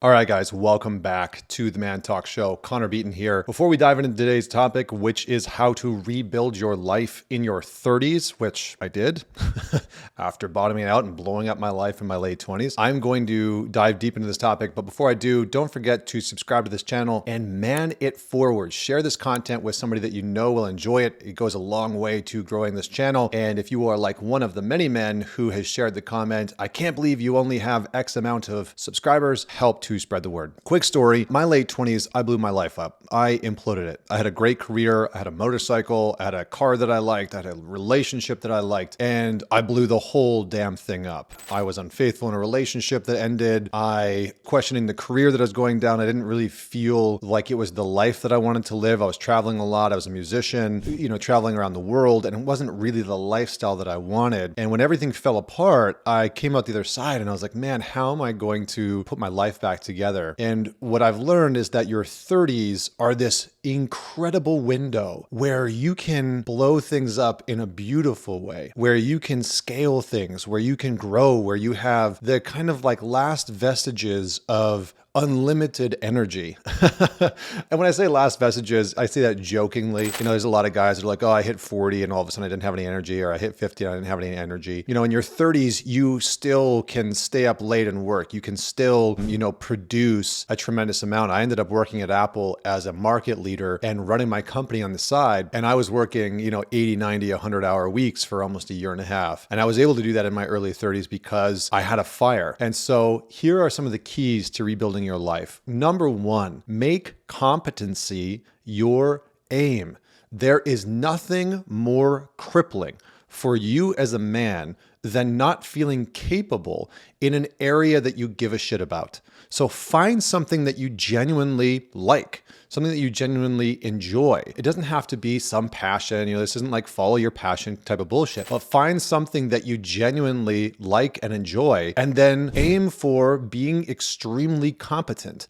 All right, guys, welcome back to the Man Talk Show. Connor Beaton here. Before we dive into today's topic, which is how to rebuild your life in your 30s, which I did after bottoming out and blowing up my life in my late 20s, I'm going to dive deep into this topic. But before I do, don't forget to subscribe to this channel and man it forward. Share this content with somebody that you know will enjoy it. It goes a long way to growing this channel. And if you are like one of the many men who has shared the comment, I can't believe you only have X amount of subscribers, help to spread the word. Quick story, my late 20s, I blew my life up. I imploded it. I had a great career. I had a motorcycle. I had a car that I liked. I had a relationship that I liked. And I blew the whole damn thing up. I was unfaithful in a relationship that ended. I questioning the career that I was going down. I didn't really feel like it was the life that I wanted to live. I was traveling a lot. I was a musician, traveling around the world. And it wasn't really the lifestyle that I wanted. And when everything fell apart, I came out the other side and I was like, man, how am I going to put my life back together? And what I've learned is that your 30s are this incredible window where you can blow things up in a beautiful way, where you can scale things, where you can grow, where you have the kind of like last vestiges of unlimited energy. And when I say last vestiges, I say that jokingly. There's a lot of guys that are like, oh, I hit 40 and all of a sudden I didn't have any energy, or I hit 50 and I didn't have any energy. In your 30s, you still can stay up late and work. You can still, produce a tremendous amount. I ended up working at Apple as a market leader and running my company on the side. And I was working, 80, 90, 100-hour weeks for almost a year and a half. And I was able to do that in my early 30s because I had a fire. And so here are some of the keys to rebuilding your life. Number one, make competency your aim. There is nothing more crippling for you as a man than not feeling capable in an area that you give a shit about. So find something that you genuinely like, something that you genuinely enjoy. It doesn't have to be some passion. This isn't like follow your passion type of bullshit, but find something that you genuinely like and enjoy, and then aim for being extremely competent.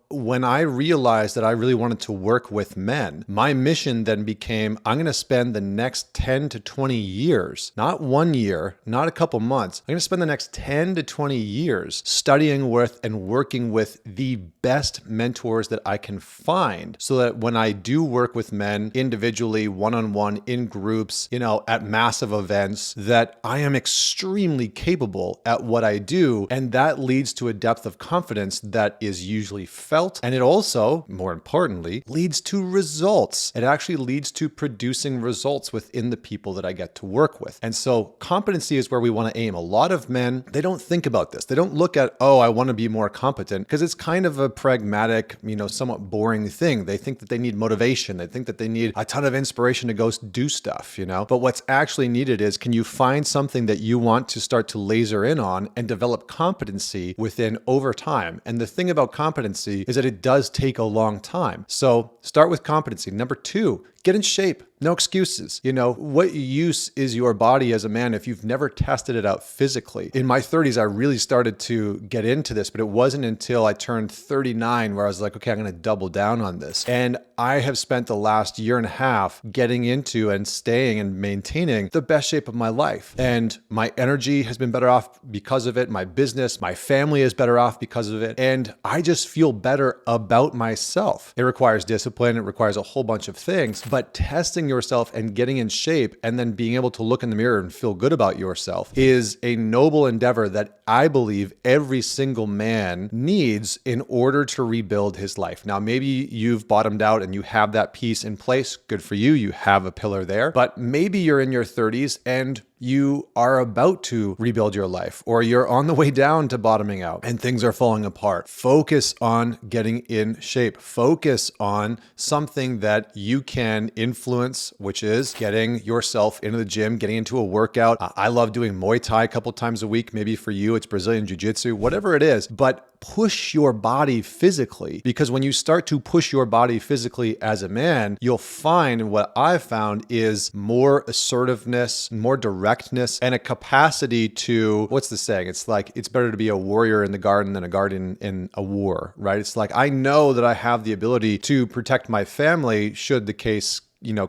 When I realized that I really wanted to work with men, my mission then became, I'm going to spend the next 10 to 20 years, not 1 year, not a couple months. I'm going to spend the next 10 to 20 years studying with and working with the best mentors that I can find, so that when I do work with men individually, one-on-one, in groups, at massive events, that I am extremely capable at what I do. And that leads to a depth of confidence that is usually felt. And it also, more importantly, leads to results. It actually leads to producing results within the people that I get to work with. And so competency is where we want to aim. A lot of men, they don't think about this. They don't look at, oh, I want to be more competent, because it's kind of a pragmatic, somewhat boring thing. They think that they need motivation. They think that they need a ton of inspiration to go do stuff, But what's actually needed is, can you find something that you want to start to laser in on and develop competency within over time? And the thing about competency is that it does take a long time. So start with competency. Number two, get in shape. No excuses. What use is your body as a man if you've never tested it out physically? In my 30s, I really started to get into this, but it wasn't until I turned 39 where I was like, okay, I'm going to double down on this. And I have spent the last year and a half getting into and staying and maintaining the best shape of my life. And my energy has been better off because of it. My business, my family is better off because of it. And I just feel better about myself. It requires discipline. It requires a whole bunch of things, but testing yourself and getting in shape and then being able to look in the mirror and feel good about yourself is a noble endeavor that I believe every single man needs in order to rebuild his life. Now, maybe you've bottomed out and you have that piece in place. Good for you. You have a pillar there, but maybe you're in your 30s and you are about to rebuild your life, or you're on the way down to bottoming out and things are falling apart. Focus on getting in shape. Focus on something that you can influence, which is getting yourself into the gym, getting into a workout. I love doing Muay Thai a couple times a week. Maybe for you, it's Brazilian Jiu-Jitsu, whatever it is, but push your body physically, because when you start to push your body physically as a man, you'll find, and what I've found is more assertiveness, more directness, and a capacity to, what's the saying? It's like, it's better to be a warrior in the garden than a guardian in a war, right? It's like, I know that I have the ability to protect my family should the case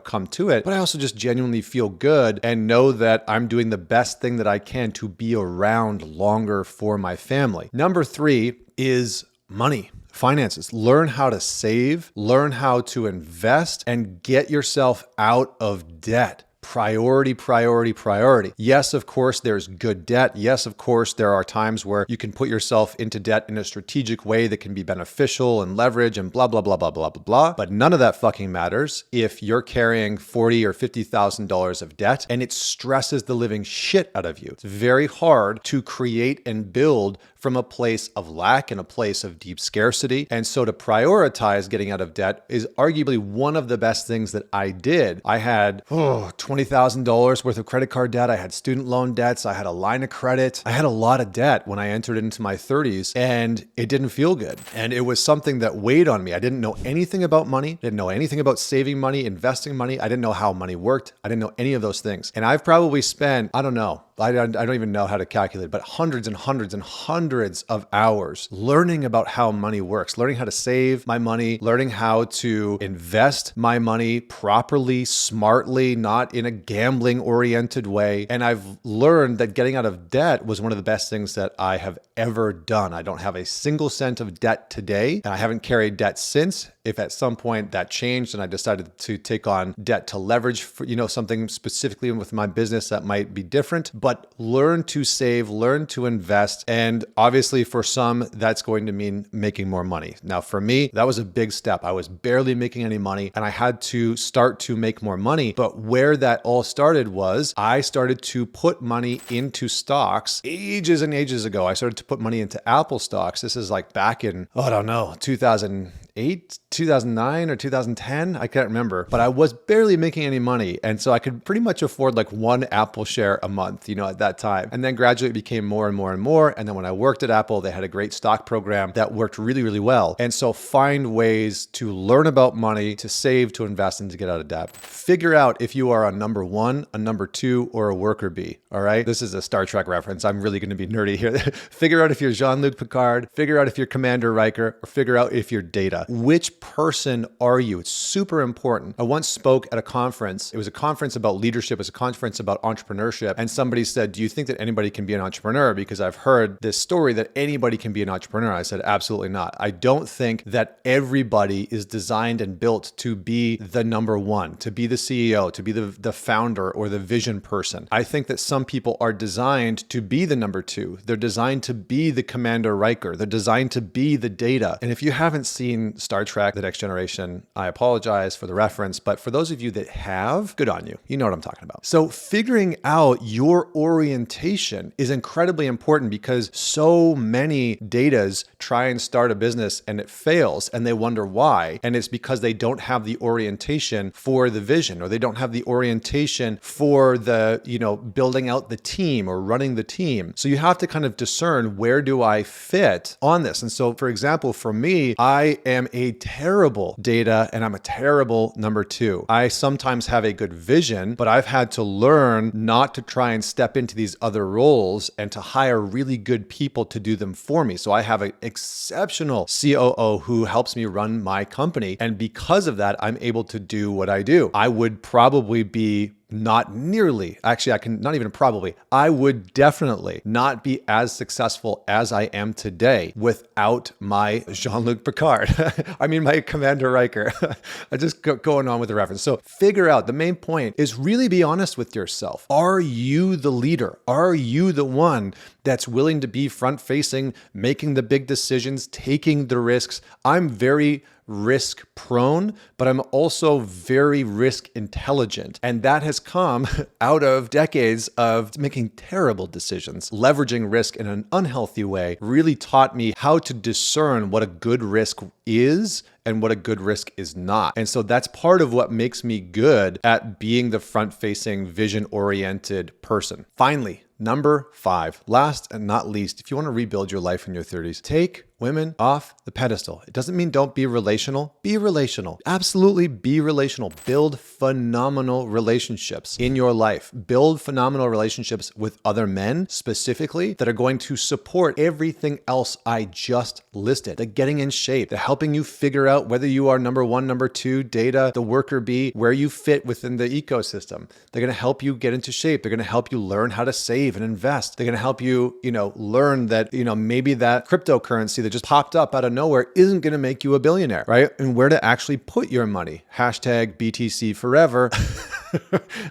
come to it. But I also just genuinely feel good and know that I'm doing the best thing that I can to be around longer for my family. Number three is money, finances. Learn how to save, learn how to invest, and get yourself out of debt. Priority, priority, priority. Yes, of course, there's good debt. Yes, of course, there are times where you can put yourself into debt in a strategic way that can be beneficial and leverage and blah, blah, blah, blah, blah, blah, blah. But none of that fucking matters if you're carrying $40,000 or $50,000 of debt and it stresses the living shit out of you. It's very hard to create and build from a place of lack and a place of deep scarcity. And so to prioritize getting out of debt is arguably one of the best things that I did. I had $20,000 worth of credit card debt. I had student loan debts. I had a line of credit. I had a lot of debt when I entered into my 30s, and it didn't feel good. And it was something that weighed on me. I didn't know anything about money. Didn't know anything about saving money, investing money. I didn't know how money worked. I didn't know any of those things. And I've probably spent, I don't don't even know how to calculate, but hundreds and hundreds and hundreds of hours learning about how money works, learning how to save my money, learning how to invest my money properly, smartly, not in a gambling oriented way. And I've learned that getting out of debt was one of the best things that I have ever done. I don't have a single cent of debt today, and I haven't carried debt since. If at some point that changed and I decided to take on debt to leverage for, something specifically with my business, that might be different, but learn to save, learn to invest. And obviously for some, that's going to mean making more money. Now for me, that was a big step. I was barely making any money and I had to start to make more money. But where that all started was I started to put money into stocks ages and ages ago. I started to put money into Apple stocks. This is like back in, 2008, 2009 or 2010. I can't remember, but I was barely making any money. And so I could pretty much afford like one Apple share a month, at that time. And then gradually it became more and more and more. And then when I worked at Apple, they had a great stock program that worked really, really well. And so find ways to learn about money, to save, to invest, and to get out of debt. Figure out if you are a number one, a number two, or a worker bee. All right. This is a Star Trek reference. I'm really going to be nerdy here. Figure out if you're Jean-Luc Picard, figure out if you're Commander Riker, or figure out if you're Data. Which person are you? It's super important. I once spoke at a conference. It was a conference about leadership. It was a conference about entrepreneurship. And somebody said, do you think that anybody can be an entrepreneur? Because I've heard this story that anybody can be an entrepreneur. I said, absolutely not. I don't think that everybody is designed and built to be the number one, to be the CEO, to be the founder or the vision person. I think that some people are designed to be the number two. They're designed to be the Commander Riker. They're designed to be the Data. And if you haven't seen Star Trek, The Next Generation, I apologize for the reference, but for those of you that have, good on you. You know what I'm talking about. So figuring out your orientation is incredibly important because so many Datas try and start a business and it fails and they wonder why. And it's because they don't have the orientation for the vision, or they don't have the orientation for the, building out the team or running the team. So you have to kind of discern, where do I fit on this? And so, for example, for me, I am a terrible Data and I'm a terrible number two. I sometimes have a good vision, but I've had to learn not to try and step into these other roles and to hire really good people to do them for me. So I have an exceptional COO who helps me run my company. And because of that, I'm able to do what I do. I would probably be not nearly, actually, I would definitely not be as successful as I am today without my Jean-Luc Picard. My Commander Riker. I just going on with the reference. So figure out, the main point is really be honest with yourself. Are you the leader? Are you the one that's willing to be front facing, making the big decisions, taking the risks? I'm very risk prone, but I'm also very risk intelligent. And that has come out of decades of making terrible decisions. Leveraging risk in an unhealthy way really taught me how to discern what a good risk is and what a good risk is not. And so that's part of what makes me good at being the front-facing, vision-oriented person. Finally, number 5, last and not least, if you want to rebuild your life in your 30s, take women off the pedestal. It doesn't mean don't be relational. Be relational. Absolutely be relational. Build phenomenal relationships in your life. Build phenomenal relationships with other men specifically that are going to support everything else I just listed. The getting in shape, the helping helping you figure out whether you are number one, number two, data, the worker bee, where you fit within the ecosystem. They're going to help you get into shape. They're going to help you learn how to save and invest. They're going to help you, learn that, maybe that cryptocurrency that just popped up out of nowhere isn't going to make you a billionaire, right? And where to actually put your money. Hashtag BTC forever.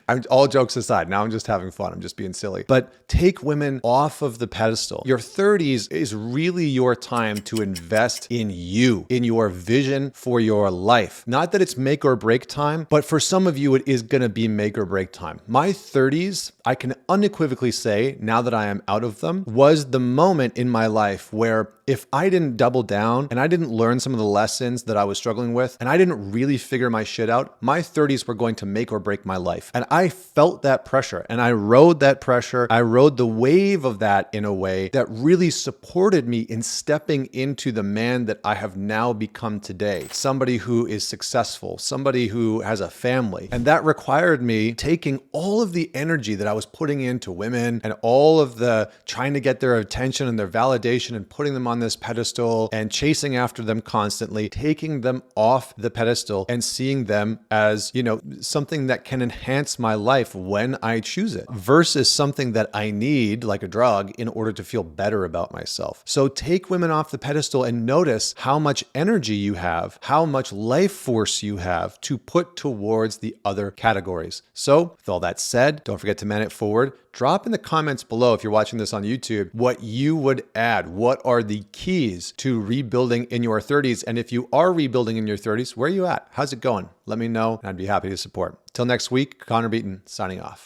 I'm all jokes aside. Now I'm just having fun. I'm just being silly. But take women off of the pedestal. Your 30s is really your time to invest in you, in your vision for your life. Not that it's make or break time, but for some of you, it is going to be make or break time. My 30s, I can unequivocally say, now that I am out of them, was the moment in my life where if I didn't double down and I didn't learn some of the lessons that I was struggling with, and I didn't really figure my shit out, my 30s were going to make or break my life. And I felt that pressure and I rode that pressure. I rode the wave of that in a way that really supported me in stepping into the man that I have now become today. Somebody who is successful, somebody who has a family. And that required me taking all of the energy that I was putting into women and all of the trying to get their attention and their validation and putting them on this pedestal and chasing after them constantly, taking them off the pedestal and seeing them as, something that can enhance my life when I choose it versus something that I need, like a drug, in order to feel better about myself. So take women off the pedestal and notice how much energy you have, how much life force you have to put towards the other categories. So with all that said, don't forget to man it forward. Drop in the comments below if you're watching this on YouTube what you would add. What are the keys to rebuilding in your 30s? And if you are rebuilding in your 30s, where are you at? How's it going? Let me know and I'd be happy to support. Till next week, Connor Beaton signing off.